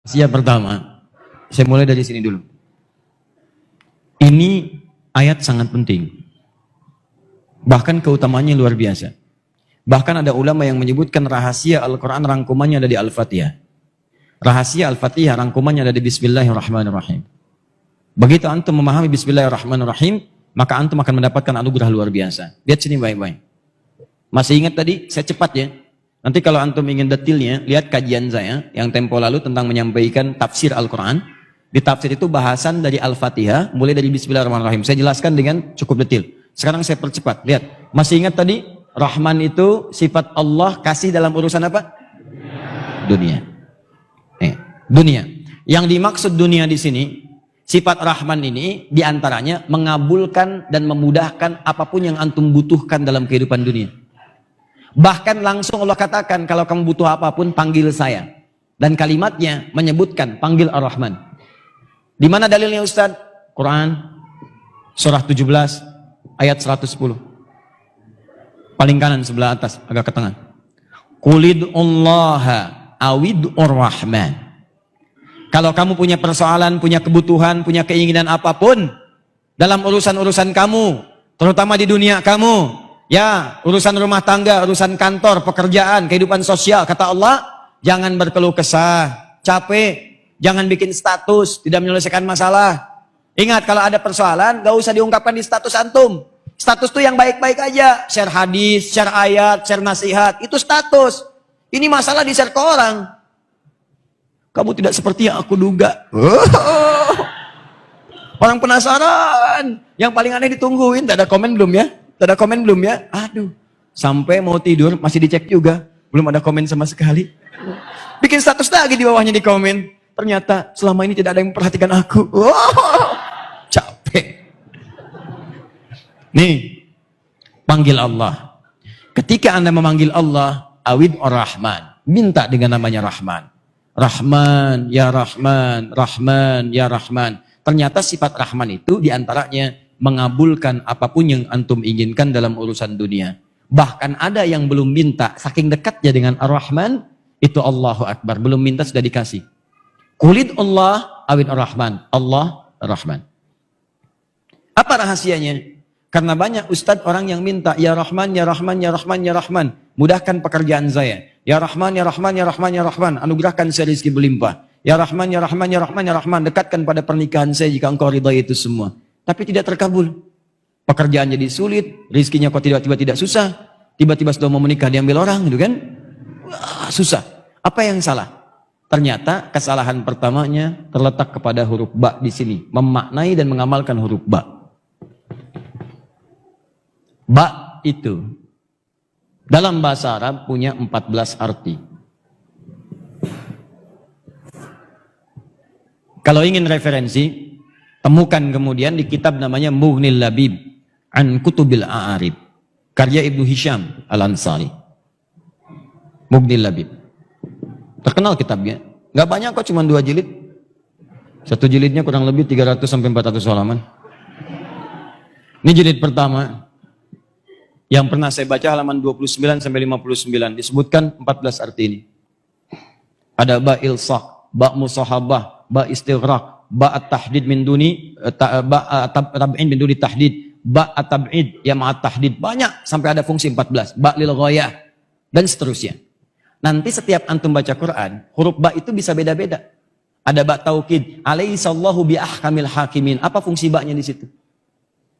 Siap pertama, saya mulai dari sini dulu. Ini ayat sangat penting. Bahkan keutamaannya luar biasa. Bahkan ada ulama yang menyebutkan rahasia Al-Quran rangkumannya ada di Al-Fatihah. Rahasia Al-Fatihah rangkumannya ada di Bismillahirrahmanirrahim. Begitu antum memahami Bismillahirrahmanirrahim, maka antum akan mendapatkan anugerah luar biasa. Lihat sini baik-baik. Masih ingat tadi? Saya cepat ya. Nanti kalau antum ingin detailnya, lihat kajian saya yang tempo lalu tentang menyampaikan tafsir Al-Quran. Di tafsir itu bahasan dari Al-Fatihah, mulai dari Bismillahirrahmanirrahim. Saya jelaskan dengan cukup detail. Sekarang saya percepat. Lihat, masih ingat tadi? Rahman itu sifat Allah kasih dalam urusan apa? Dunia. Dunia. Yang dimaksud dunia di sini, sifat Rahman ini diantaranya mengabulkan dan memudahkan apapun yang antum butuhkan dalam kehidupan dunia. Bahkan langsung Allah katakan, kalau kamu butuh apapun, panggil saya. Dan kalimatnya menyebutkan, panggil Ar-Rahman. Di mana dalilnya Ustaz? Quran, surah 17, ayat 110. Paling kanan sebelah atas, agak ke tengah. Qulid'ullaha awid'ur rahman. Kalau kamu punya persoalan, punya kebutuhan, punya keinginan apapun dalam urusan-urusan kamu, terutama di dunia kamu, ya, urusan rumah tangga, urusan kantor, pekerjaan, kehidupan sosial, kata Allah, jangan berkeluh kesah, capek, jangan bikin status, tidak menyelesaikan masalah. Ingat, kalau ada persoalan, gak usah diungkapkan di status antum. Status tuh yang baik-baik aja. Share hadis, share ayat, share nasihat. Itu status. Ini masalah di-share ke orang. Kamu tidak seperti yang aku duga. Orang penasaran. Yang paling aneh ditungguin. Tak ada komen belum ya? Tak ada komen belum ya? Aduh. Sampai mau tidur masih dicek juga. Belum ada komen sama sekali. Bikin status lagi di bawahnya di komen. Ternyata selama ini tidak ada yang memperhatikan aku. Capek. Nih, panggil Allah. Ketika Anda memanggil Allah, awid ar-Rahman. Minta dengan namanya Rahman. Rahman, ya Rahman, Rahman, ya Rahman. Ternyata sifat Rahman itu diantaranya mengabulkan apapun yang antum inginkan dalam urusan dunia. Bahkan ada yang belum minta, saking dekatnya dengan ar-Rahman, itu Allahu Akbar. Belum minta sudah dikasih. Qulid Allah, awid ar-Rahman. Allah, Rahman. Apa rahasianya? Karena banyak ustadz orang yang minta, ya Rahman, ya Rahman, ya Rahman, ya Rahman, mudahkan pekerjaan saya. Ya Rahman, ya Rahman, ya Rahman, ya Rahman, anugerahkan saya rezeki berlimpah. Ya Rahman, ya Rahman, ya Rahman, ya Rahman, dekatkan pada pernikahan saya jika engkau ridai itu semua. Tapi tidak terkabul. Pekerjaan jadi sulit, rezekinya kok tiba-tiba tidak susah. Tiba-tiba sudah mau menikah diambil orang, gitu kan? Wah, susah. Apa yang salah? Ternyata kesalahan pertamanya terletak kepada huruf ba di sini, memaknai dan mengamalkan huruf ba. Ba itu dalam bahasa Arab punya 14 arti. Kalau ingin referensi, temukan kemudian di kitab namanya Mughnil Labib an Kutubil A'arib, karya Ibnu Hisham Al-Ansari. Mughnil Labib. Terkenal kitabnya. Gak banyak kok, cuma 2 jilid. Satu jilidnya kurang lebih 300 sampai 400 halaman. Ini jilid pertama. Yang pernah saya baca halaman 29 sampai 59 disebutkan 14 arti ini. Ada ba ilsaq, ba musahabah, ba istighraq, ba at-tahdid min duni, ba tab'in min duni tahdid, ba at-tab'id ya ma'at tahdid. Banyak sampai ada fungsi 14, ba lil ghayah dan seterusnya. Nanti setiap antum baca Quran, huruf ba itu bisa beda-beda. Ada ba taukid, alaihissallahu bi ahkamil hakimin. Apa fungsi ba-nya di situ?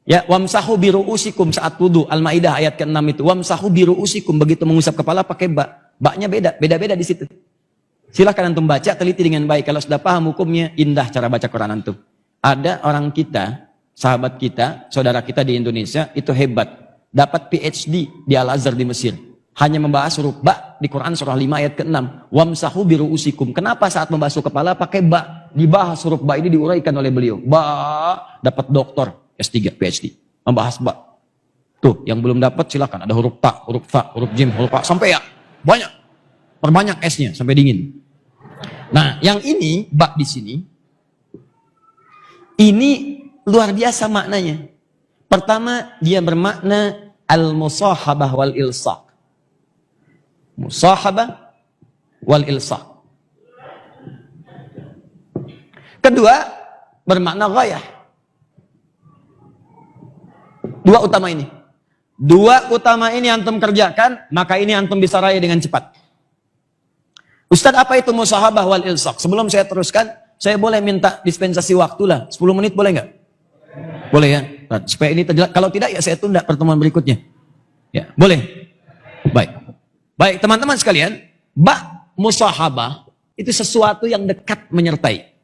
Ya, wamsahu biru'usikum saat wudu. Al-Maidah ayat ke-6 itu. Wamsahu biru'usikum, begitu mengusap kepala pakai ba. Ba-nya beda-beda di situ. Silahkan antum baca, teliti dengan baik. Kalau sudah paham hukumnya, indah cara baca Quran antum. Ada orang kita, sahabat kita, saudara kita di Indonesia, itu hebat. Dapat PhD di Al-Azhar di Mesir. Hanya membahas huruf ba di Quran surah 5 ayat ke-6. Wamsahu biru'usikum. Kenapa saat membasuh kepala pakai ba? Dibahas huruf ba ini diuraikan oleh beliau. Ba, dapat doktor. S3, PhD, membahas ba. Tuh, yang belum dapat silakan. Ada huruf ta, huruf fa, huruf jim, huruf fa, sampai ya. Banyak. Perbanyak S-nya sampai dingin. Nah, yang ini, ba di sini, ini luar biasa maknanya. Pertama, dia bermakna al-musahabah wal ilsaq. Musahabah wal ilsaq. Kedua, bermakna ghayah. Dua utama ini. Dua utama ini antum kerjakan, maka ini antum bisa raih dengan cepat. Ustaz, apa itu musahabah wal ilsaq? Sebelum saya teruskan, saya boleh minta dispensasi waktu lah. 10 menit boleh nggak? Boleh ya? Nah, supaya ini terjelas. Kalau tidak ya saya tunda pertemuan berikutnya. Ya, boleh? Baik. Baik, teman-teman sekalian, musahabah itu sesuatu yang dekat menyertai.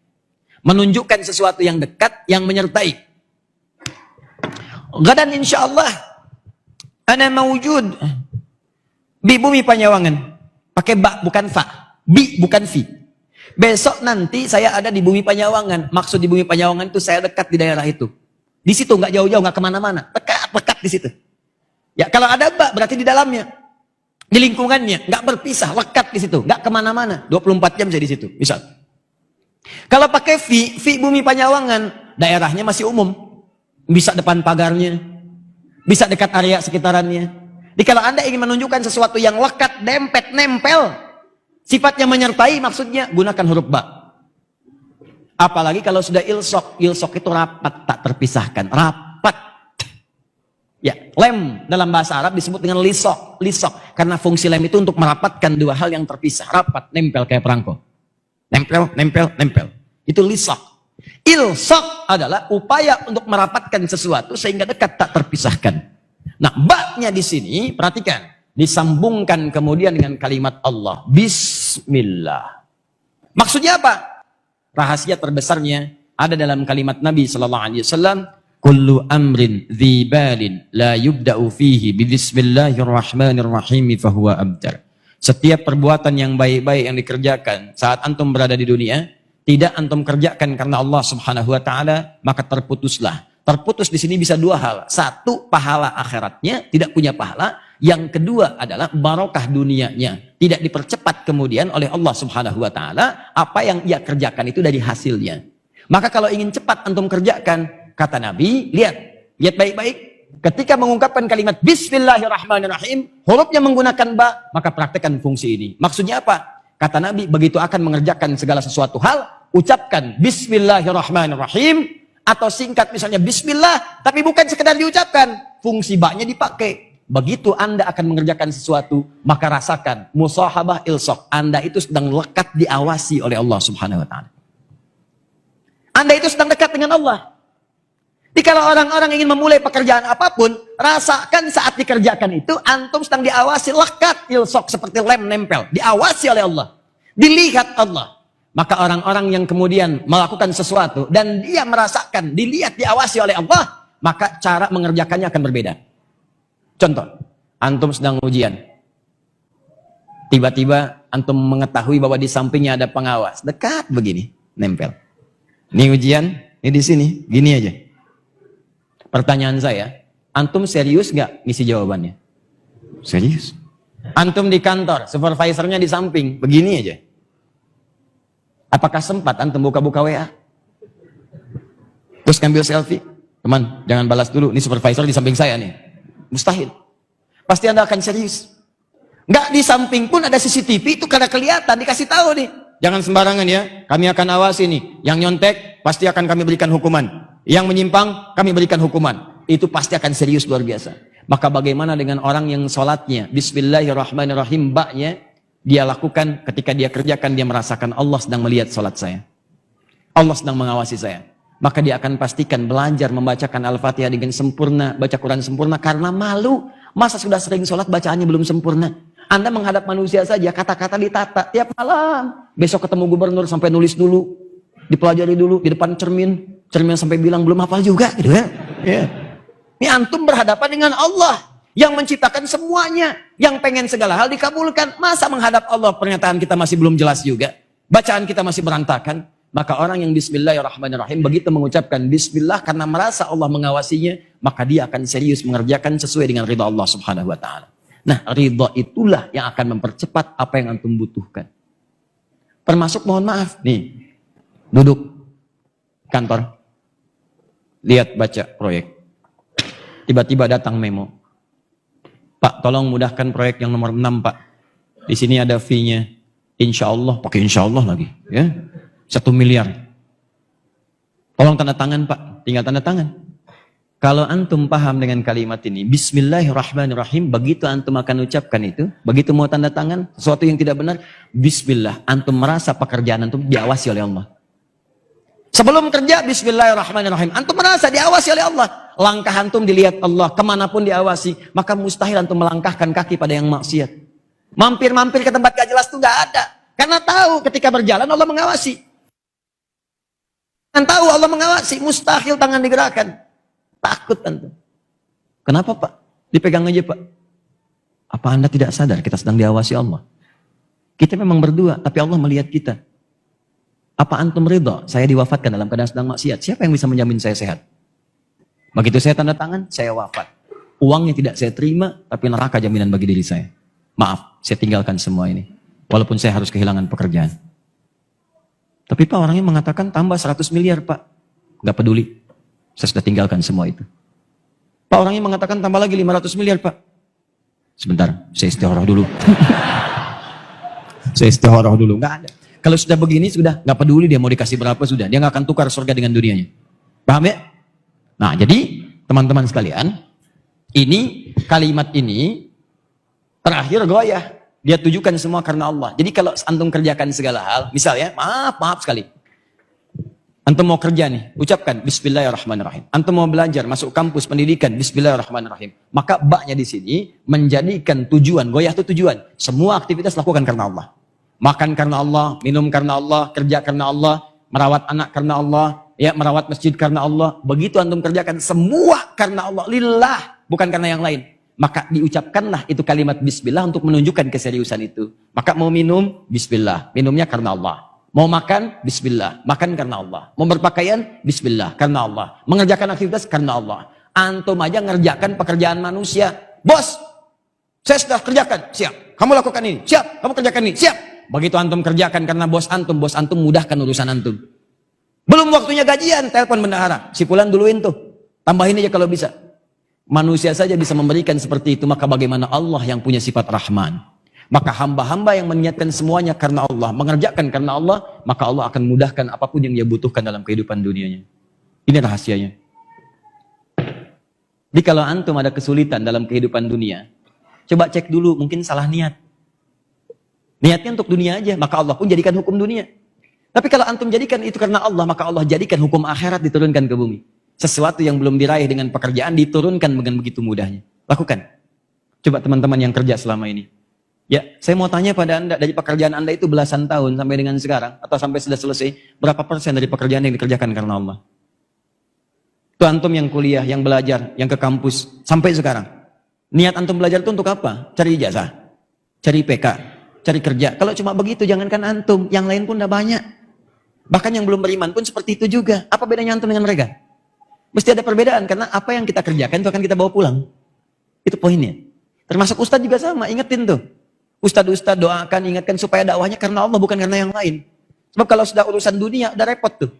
Menunjukkan sesuatu yang dekat yang menyertai. Gadan insyaallah ana mawjud di bumi Panyawangan. Pakai ba bukan fa. Bi bukan fi. Besok nanti saya ada di bumi Panyawangan. Maksud di bumi Panyawangan itu saya dekat di daerah itu. Di situ nggak jauh-jauh, nggak kemana-mana. Dekat di situ. Ya kalau ada ba berarti di dalamnya. Di lingkungannya. Nggak berpisah. Lekat di situ. Nggak kemana-mana. 24 jam saya di situ. Misal. Kalau pakai fi bumi Panyawangan. Daerahnya masih umum. Bisa depan pagarnya. Bisa dekat area sekitarannya. Jadi kalau Anda ingin menunjukkan sesuatu yang lekat, dempet, nempel. Sifatnya menyertai, maksudnya gunakan huruf ba. Apalagi kalau sudah ilsok. Ilsok itu rapat, tak terpisahkan. Rapat. Ya, lem dalam bahasa Arab disebut dengan lisok. Lisok. Karena fungsi lem itu untuk merapatkan dua hal yang terpisah. Rapat, nempel kayak perangko. Nempel, nempel, nempel. Itu lisok. Ilsok adalah upaya untuk merapatkan sesuatu sehingga dekat tak terpisahkan. Nah, ba-nya di sini, perhatikan. Disambungkan kemudian dengan kalimat Allah. Bismillah. Maksudnya apa? Rahasia terbesarnya ada dalam kalimat Nabi SAW. Kullu amrin dhibalin la yubda'u fihi bismillahirrahmanirrahim fahuwa abtar. Setiap perbuatan yang baik-baik yang dikerjakan saat antum berada di dunia, tidak antum kerjakan karena Allah Subhanahu wa taala, maka terputuslah. Terputus di sini bisa dua hal. Satu, pahala akhiratnya, tidak punya pahala. Yang kedua adalah barokah dunianya. Tidak dipercepat kemudian oleh Allah Subhanahu wa taala apa yang ia kerjakan itu dari hasilnya. Maka kalau ingin cepat antum kerjakan, kata Nabi, lihat baik-baik. Ketika mengungkapkan kalimat Bismillahirrahmanirrahim, hurufnya menggunakan ba, maka praktekkan fungsi ini. Maksudnya apa? Kata Nabi, begitu akan mengerjakan segala sesuatu hal, ucapkan Bismillahirrahmanirrahim, atau singkat misalnya Bismillah, tapi bukan sekedar diucapkan, fungsi ba-nya dipakai. Begitu Anda akan mengerjakan sesuatu, maka rasakan musahabah ilsok. Anda itu sedang lekat diawasi oleh Allah Subhanahu wa taala. Anda itu sedang dekat dengan Allah. Jadi kalau orang-orang ingin memulai pekerjaan apapun, rasakan saat dikerjakan itu, antum sedang diawasi, lekat ilsok seperti lem nempel. Diawasi oleh Allah. Dilihat Allah. Maka orang-orang yang kemudian melakukan sesuatu, dan dia merasakan, dilihat, diawasi oleh Allah, maka cara mengerjakannya akan berbeda. Contoh, antum sedang ujian. Tiba-tiba antum mengetahui bahwa di sampingnya ada pengawas. Dekat begini, nempel. Ini ujian, ini di sini, gini aja. Pertanyaan saya, antum serius nggak ngisi jawabannya? Serius. Antum di kantor, supervisornya di samping, begini aja. Apakah sempat antum buka-buka WA? Terus ngambil selfie? Teman, jangan balas dulu, ini supervisor di samping saya nih. Mustahil. Pasti Anda akan serius. Nggak di samping pun ada CCTV, itu karena kelihatan, dikasih tahu nih. Jangan sembarangan ya, kami akan awasi nih. Yang nyontek, pasti akan kami berikan hukuman. Yang menyimpang, kami berikan hukuman. Itu pasti akan serius luar biasa. Maka bagaimana dengan orang yang sholatnya Bismillahirrahmanirrahim, ba-nya dia lakukan, ketika dia kerjakan, dia merasakan Allah sedang melihat sholat saya. Allah sedang mengawasi saya. Maka dia akan pastikan belajar membacakan Al-Fatihah dengan sempurna, baca Quran sempurna, karena malu. Masa sudah sering sholat bacaannya belum sempurna? Anda menghadap manusia saja, kata-kata ditata tiap malam. Besok ketemu gubernur sampai nulis dulu, dipelajari dulu di depan cermin. Cermin sampai bilang belum hafal juga gitu ya. Yeah. Ini antum berhadapan dengan Allah yang menciptakan semuanya, yang pengen segala hal dikabulkan. Masa menghadap Allah pernyataan kita masih belum jelas juga, bacaan kita masih berantakan? Maka orang yang Bismillahirrahmanirrahim begitu mengucapkan Bismillah karena merasa Allah mengawasinya, maka dia akan serius mengerjakan sesuai dengan ridha Allah Subhanahu wa taala. Nah, ridha itulah yang akan mempercepat apa yang antum butuhkan. Termasuk mohon maaf nih, duduk kantor, lihat baca proyek. Tiba-tiba datang memo. Pak, tolong mudahkan proyek yang nomor 6, Pak. Di sini ada fee-nya. Insya Allah, pakai insya Allah lagi. Ya, 1 miliar. Tolong tanda tangan Pak, tinggal tanda tangan. Kalau antum paham dengan kalimat ini, Bismillahirrahmanirrahim, begitu antum akan ucapkan itu, begitu mau tanda tangan, sesuatu yang tidak benar, Bismillah, antum merasa pekerjaan antum diawasi oleh Allah. Sebelum kerja, Bismillahirrahmanirrahim, antum merasa diawasi oleh Allah. Langkah antum dilihat Allah, kemanapun diawasi, maka mustahil antum melangkahkan kaki pada yang maksiat. Mampir-mampir ke tempat gak jelas itu gak ada. Karena tahu ketika berjalan Allah mengawasi. Dan tahu Allah mengawasi, mustahil tangan digerakkan. Takut antum. Kenapa Pak? Dipegang aja Pak. Apa Anda tidak sadar kita sedang diawasi Allah? Kita memang berdua, tapi Allah melihat kita. Apa antum ridha saya diwafatkan dalam keadaan sedang maksiat? Siapa yang bisa menjamin saya sehat? Begitu saya tanda tangan, saya wafat. Uangnya tidak saya terima, tapi neraka jaminan bagi diri saya. Maaf, saya tinggalkan semua ini. Walaupun saya harus kehilangan pekerjaan. Tapi Pak, orangnya mengatakan tambah 100 miliar Pak. Gak peduli. Saya sudah tinggalkan semua itu. Pak, orangnya mengatakan tambah lagi 500 miliar Pak. Sebentar, saya istikharah dulu. Saya istikharah dulu. Gak ada. Kalau sudah begini, sudah gak peduli dia mau dikasih berapa, sudah. Dia gak akan tukar surga dengan dunianya. Paham ya? Nah, jadi teman-teman sekalian, ini kalimat ini terakhir goyah. Dia tujukan semua karena Allah. Jadi kalau antum kerjakan segala hal, misalnya, maaf sekali. Antum mau kerja nih, ucapkan Bismillahirrahmanirrahim. Antum mau belajar, masuk kampus pendidikan, Bismillahirrahmanirrahim. Maka baknya di sini menjadikan tujuan, goyah itu tujuan. Semua aktivitas lakukan karena Allah. Makan karena Allah, minum karena Allah, kerja karena Allah, merawat anak karena Allah, ya merawat masjid karena Allah. Begitu antum kerjakan semua karena Allah, lillah, bukan karena yang lain. Maka diucapkanlah itu kalimat Bismillah untuk menunjukkan keseriusan itu. Maka mau minum, Bismillah, minumnya karena Allah. Mau makan, Bismillah, makan karena Allah. Mau berpakaian, Bismillah, karena Allah. Mengerjakan aktivitas karena Allah. Antum aja ngerjakan pekerjaan manusia. Bos, saya sudah kerjakan, siap. Kamu lakukan ini, siap. Kamu kerjakan ini, siap. Begitu antum kerjakan karena bos antum mudahkan urusan antum. Belum waktunya gajian, telepon bendahara. Si Fulan duluin tuh, tambahin aja kalau bisa. Manusia saja bisa memberikan seperti itu, maka bagaimana Allah yang punya sifat Rahman? Maka hamba-hamba yang meniatkan semuanya karena Allah, mengerjakan karena Allah, maka Allah akan mudahkan apapun yang dia butuhkan dalam kehidupan dunianya. Ini rahasianya. Jadi kalau antum ada kesulitan dalam kehidupan dunia, coba cek dulu, mungkin salah niat. Niatnya untuk dunia aja, maka Allah pun jadikan hukum dunia. Tapi kalau antum jadikan itu karena Allah, maka Allah jadikan hukum akhirat diturunkan ke bumi. Sesuatu yang belum diraih dengan pekerjaan diturunkan dengan begitu mudahnya. Lakukan. Coba teman-teman yang kerja selama ini. Ya, saya mau tanya pada Anda, dari pekerjaan Anda itu belasan tahun sampai dengan sekarang, atau sampai sudah selesai, berapa persen dari pekerjaan yang dikerjakan karena Allah? Itu antum yang kuliah, yang belajar, yang ke kampus, sampai sekarang. Niat antum belajar itu untuk apa? Cari ijazah, cari PK, cari kerja. Kalau cuma begitu, jangankan antum, yang lain pun udah banyak. Bahkan yang belum beriman pun seperti itu juga. Apa bedanya antum dengan mereka? Mesti ada perbedaan, karena apa yang kita kerjakan itu akan kita bawa pulang. Itu poinnya. Termasuk ustadz juga sama, ingetin tuh. Ustadz doakan, ingatkan supaya dakwahnya karena Allah, bukan karena yang lain. Sebab kalau sudah urusan dunia, udah repot tuh.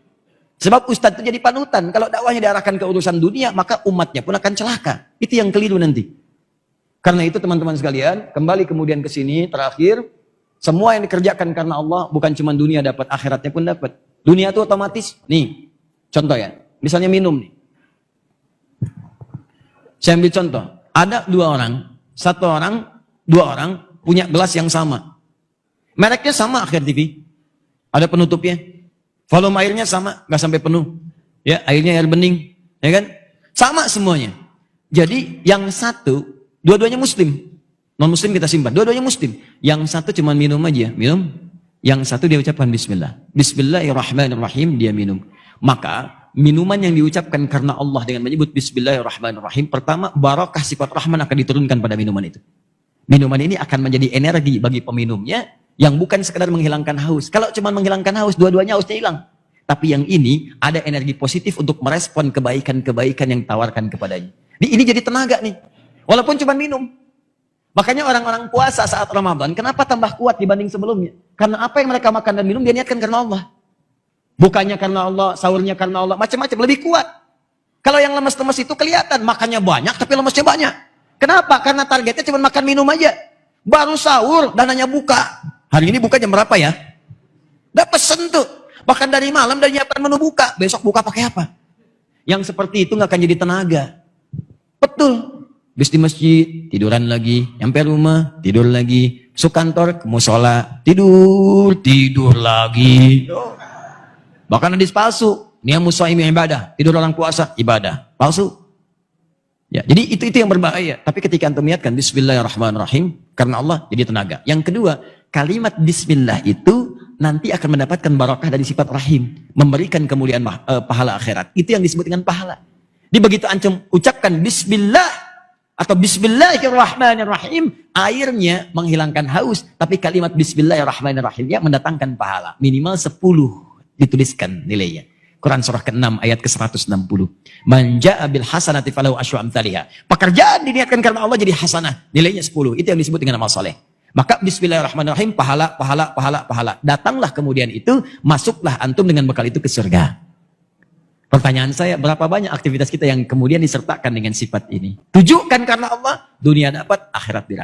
Sebab ustadz itu jadi panutan. Kalau dakwahnya diarahkan ke urusan dunia, maka umatnya pun akan celaka. Itu yang keliru nanti. Karena itu teman-teman sekalian, kembali kemudian ke sini, terakhir, semua yang dikerjakan karena Allah, bukan cuma dunia dapat, akhiratnya pun dapat. Dunia itu otomatis, nih, contoh ya, misalnya minum nih. Saya ambil contoh, ada dua orang, punya gelas yang sama. Mereknya sama Akhir TV. Ada penutupnya. Volume airnya sama, nggak sampai penuh. Ya, airnya air bening, ya kan? Sama semuanya. Jadi yang satu, dua-duanya muslim. Non-muslim kita simpan, dua-duanya muslim. Yang satu cuma minum aja, minum. Yang satu dia ucapkan bismillah. Bismillahirrahmanirrahim, dia minum. Maka minuman yang diucapkan karena Allah dengan menyebut bismillahirrahmanirrahim, pertama barakah sifat Rahman akan diturunkan pada minuman itu. Minuman ini akan menjadi energi bagi peminumnya yang bukan sekedar menghilangkan haus. Kalau cuma menghilangkan haus, dua-duanya hausnya hilang. Tapi yang ini ada energi positif untuk merespon kebaikan-kebaikan yang ditawarkan kepadanya. Ini jadi tenaga nih. Walaupun cuma minum. Makanya orang-orang puasa saat Ramadan, kenapa tambah kuat dibanding sebelumnya? Karena apa yang mereka makan dan minum, dia niatkan karena Allah. Bukannya karena Allah, sahurnya karena Allah, macam-macam, lebih kuat. Kalau yang lemes-lemes itu kelihatan, makannya banyak tapi lemesnya banyak. Kenapa? Karena targetnya cuma makan minum aja. Baru sahur, dananya buka. Hari ini buka jam berapa ya? Udah pesen tuh. Bahkan dari malam dari nyiapkan menu buka. Besok buka pakai apa? Yang seperti itu nggak akan jadi tenaga. Betul. Habis di masjid, tiduran lagi. Nyampe rumah, tidur lagi. Masuk kantor, ke musola, tidur lagi. Bahkan hadis palsu. Niyamu shaimi ibadah. Tidur orang puasa, ibadah. Palsu. Ya, jadi itu yang berbahaya. Tapi ketika antum niatkan Bismillahirrahmanirrahim, karena Allah jadi tenaga. Yang kedua, kalimat Bismillah itu nanti akan mendapatkan barakah dari sifat rahim, memberikan kemuliaan pahala akhirat. Itu yang disebut dengan pahala. Jadi begitu antum ucapkan Bismillah atau Bismillahirrahmanirrahim, airnya menghilangkan haus, tapi kalimat Bismillahirrahmanirrahim yang mendatangkan pahala. Minimal 10 dituliskan nilainya. Quran surah ke-6 ayat ke-160. Man jaa bil hasanati falahu asyru amsalihha. Pekerjaan diniatkan karena Allah jadi hasanah, nilainya 10. Itu yang disebut dengan amal saleh. Maka Bismillahirrahmanirrahim, pahala. Datanglah kemudian itu, masuklah antum dengan bekal itu ke surga. Pertanyaan saya, berapa banyak aktivitas kita yang kemudian disertakan dengan sifat ini? Tujukan karena Allah, dunia dapat, akhirat diraih.